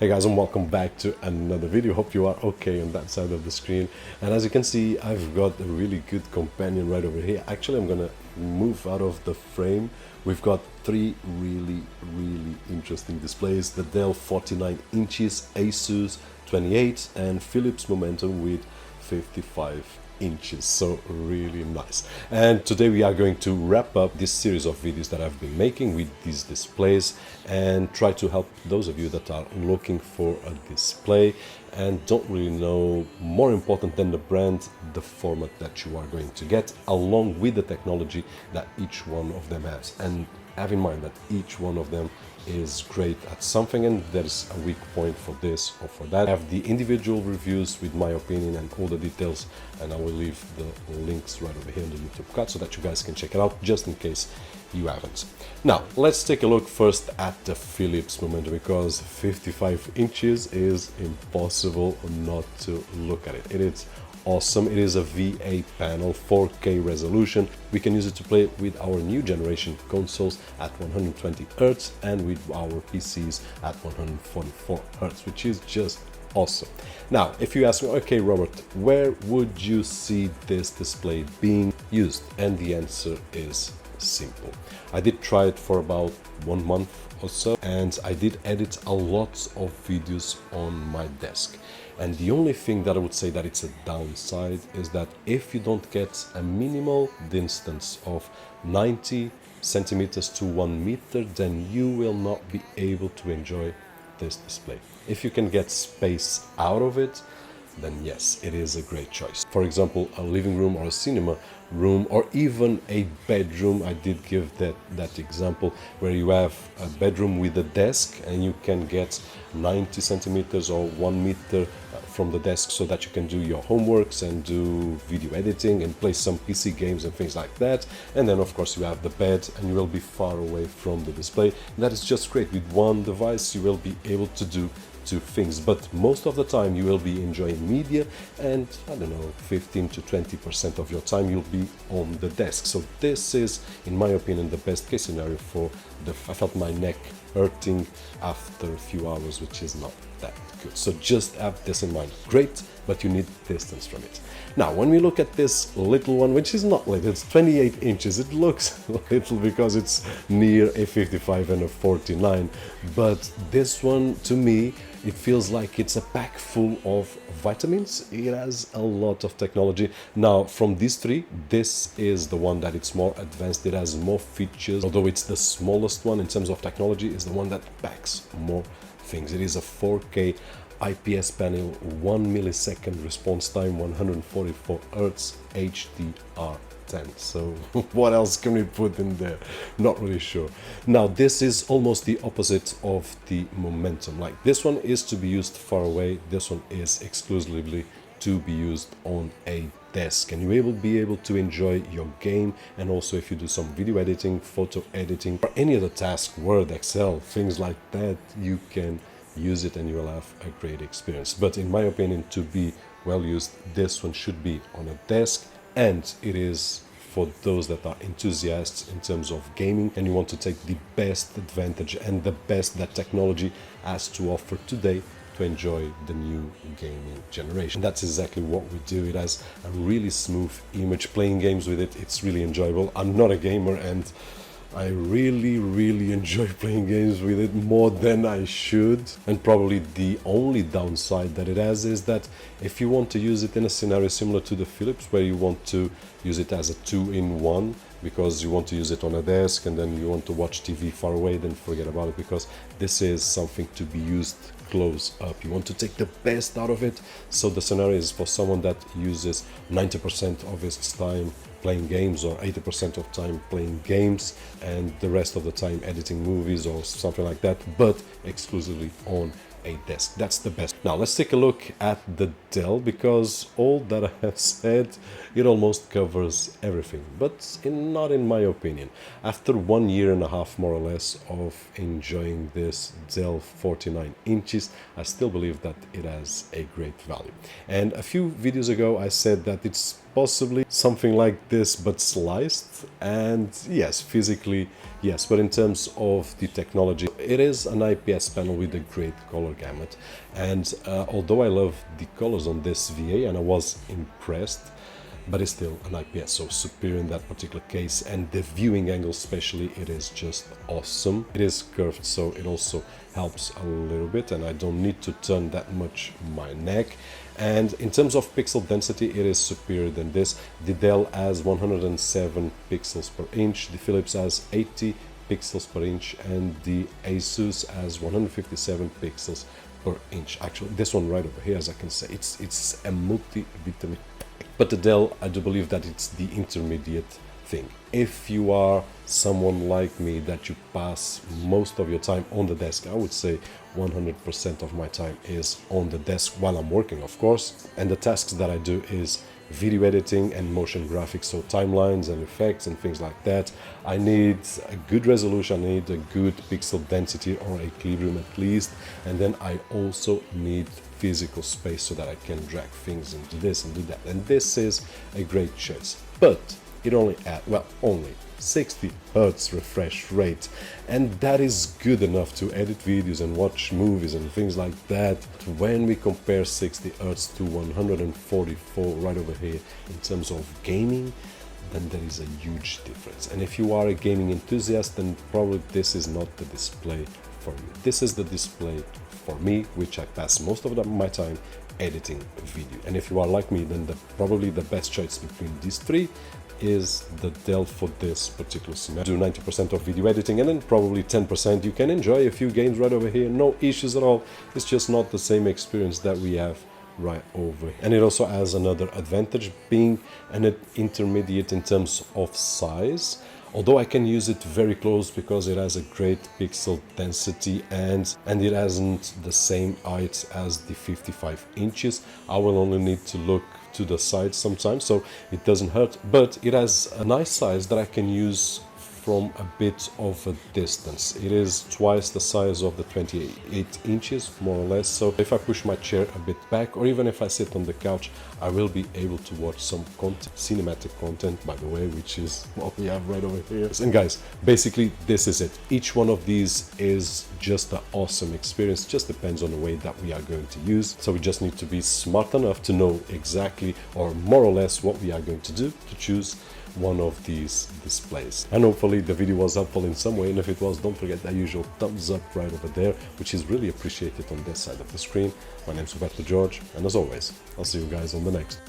Hey guys, and welcome back to another video. Hope you are okay on that side of the screen. And as you can see, I've got a really good companion right over here. Actually, I'm gonna move out of the frame. We've got three really interesting displays: the Dell 49 inches, Asus 28, and Phillips Momentum with 55 inches. So really nice. And today we are going to wrap up this series of videos that I've been making with these displays and try to help those of you that are looking for a display and don't really know, more important than the brand, the format that you are going to get, along with the technology that each one of them has. And have in mind that each one of them is great at something, and there is a weak point for this or for that. I have the individual reviews with my opinion and all the details, and I will leave the links right over here in the YouTube card so that you guys can check it out, just in case you haven't. Now, let's take a look first at the Phillips Movement, because 55 inches is impossible not to look at it. It is awesome. It is a V8 panel, 4K resolution. We can use it to play with our new generation consoles at 120 Hz and with our PCs at 144 Hz, which is just awesome. Now, if you ask me, okay, Robert, where would you see this display being used? And the answer is simple. I did try it for about 1 month or so, and I did edit a lot of videos on my desk. And the only thing that I would say that it's a downside is that if you don't get a minimal distance of 90 centimeters to 1 meter, then you will not be able to enjoy this display. If you can get space out of it, then yes, it is a great choice. For example, a living room or a cinema room, or even a bedroom. I did give that example where you have a bedroom with a desk and you can get 90 centimeters or 1 meter from the desk so that you can do your homeworks and do video editing and play some PC games and things like that. And then of course you have the bed and you will be far away from the display. And that is just great. With one device you will be able to do two things, but most of the time you will be enjoying media, and I don't know, 15 to 20% of your time you'll be on the desk. So this is, in my opinion, the best case scenario for I felt my neck hurting after a few hours, which is not that good. So just have this in mind. Great, but you need distance from it. Now, when we look at this little one, which is not little, it's 28 inches. It looks little because it's near a 55 and a 49, but this one, to me, it feels like it's a pack full of vitamins. It has a lot of technology. Now, from these three, this is the one that it's more advanced. It has more features. Although it's the smallest one in terms of technology, is the one that packs more things. It is a 4K IPS panel, 1 millisecond response time, 144 Hz, HDR10. So what else can we put in there? Not really sure. Now, this is almost the opposite of the Momentum. Like, this one is to be used far away. This one is exclusively to be used on a desk, and you will be able to enjoy your game, and also if you do some video editing, photo editing, or any other task, Word, Excel, things like that, you can use it and you will have a great experience. But in my opinion, to be well used, this one should be on a desk, and it is for those that are enthusiasts in terms of gaming and you want to take the best advantage and the best that technology has to offer today to enjoy the new gaming generation. That's exactly what we do. It has a really smooth image. Playing games with it, it's really enjoyable. I'm not a gamer, and I really enjoy playing games with it more than I should. And probably the only downside that it has is that if you want to use it in a scenario similar to the Philips, where you want to use it as a 2-in-1, because you want to use it on a desk and then you want to watch TV far away, then forget about it, because this is something to be used close up. You want to take the best out of it. So the scenario is for someone that uses 90% of his time playing games, or 80% of time playing games, and the rest of the time editing movies or something like that, but exclusively on a desk. That's the best. Now let's take a look at the Dell, because all that I have said, it almost covers everything, but not in my opinion. After 1.5 years more or less of enjoying this Dell 49 inches, I still believe that it has a great value. And a few videos ago I said that it's possibly something like this but sliced, and yes, physically yes, but in terms of the technology, it is an IPS panel with a great color gamut. And although I love the colors on this VA and I was impressed, but it's still an IPS, so superior in that particular case. And the viewing angle especially, it is just awesome. It is curved, so it also helps a little bit, and I don't need to turn that much my neck. And in terms of pixel density, it is superior than this. The Dell has 107 pixels per inch, the Philips has 80 pixels per inch, and the Asus has 157 pixels per inch. Actually, this one right over here, as I can say, it's a multivitamin. But the Dell, I do believe that it's the intermediate thing. If you are someone like me that you pass most of your time on the desk, I would say 100% of my time is on the desk while I'm working, of course. And the tasks that I do is video editing and motion graphics, so timelines and effects and things like that. I need a good resolution, I need a good pixel density or equilibrium at least, and then I also need physical space so that I can drag things and do this and do that. And this is a great choice, but it only adds, well, only 60 Hz refresh rate, and that is good enough to edit videos and watch movies and things like that. When we compare 60 Hz to 144 right over here in terms of gaming, then there is a huge difference. And if you are a gaming enthusiast, then probably this is not the display for you. This is the display for me, which I pass most of my time editing video. And if you are like me, then probably the best choice between these three is the Dell for this particular scenario. Do 90% of video editing, and then probably 10% you can enjoy a few games right over here, no issues at all. It's just not the same experience that we have right over here. And it also has another advantage, being an intermediate in terms of size. Although I can use it very close because it has a great pixel density and it hasn't the same height as the 55 inches. I will only need to look to the side sometimes, so it doesn't hurt, but it has a nice size that I can use from a bit of a distance. It is twice the size of the 28 inches, more or less, so if I push my chair a bit back, or even if I sit on the couch, I will be able to watch some content, cinematic content, by the way, which is what we have right over here. And guys, basically this is it. Each one of these is just an awesome experience, just depends on the way that we are going to use. So we just need to be smart enough to know exactly, or more or less, what we are going to do to choose one of these displays. And hopefully the video was helpful in some way, and if it was, don't forget that usual thumbs up right over there, which is really appreciated on this side of the screen. My name's Roberto, and as always, I'll see you guys on the next.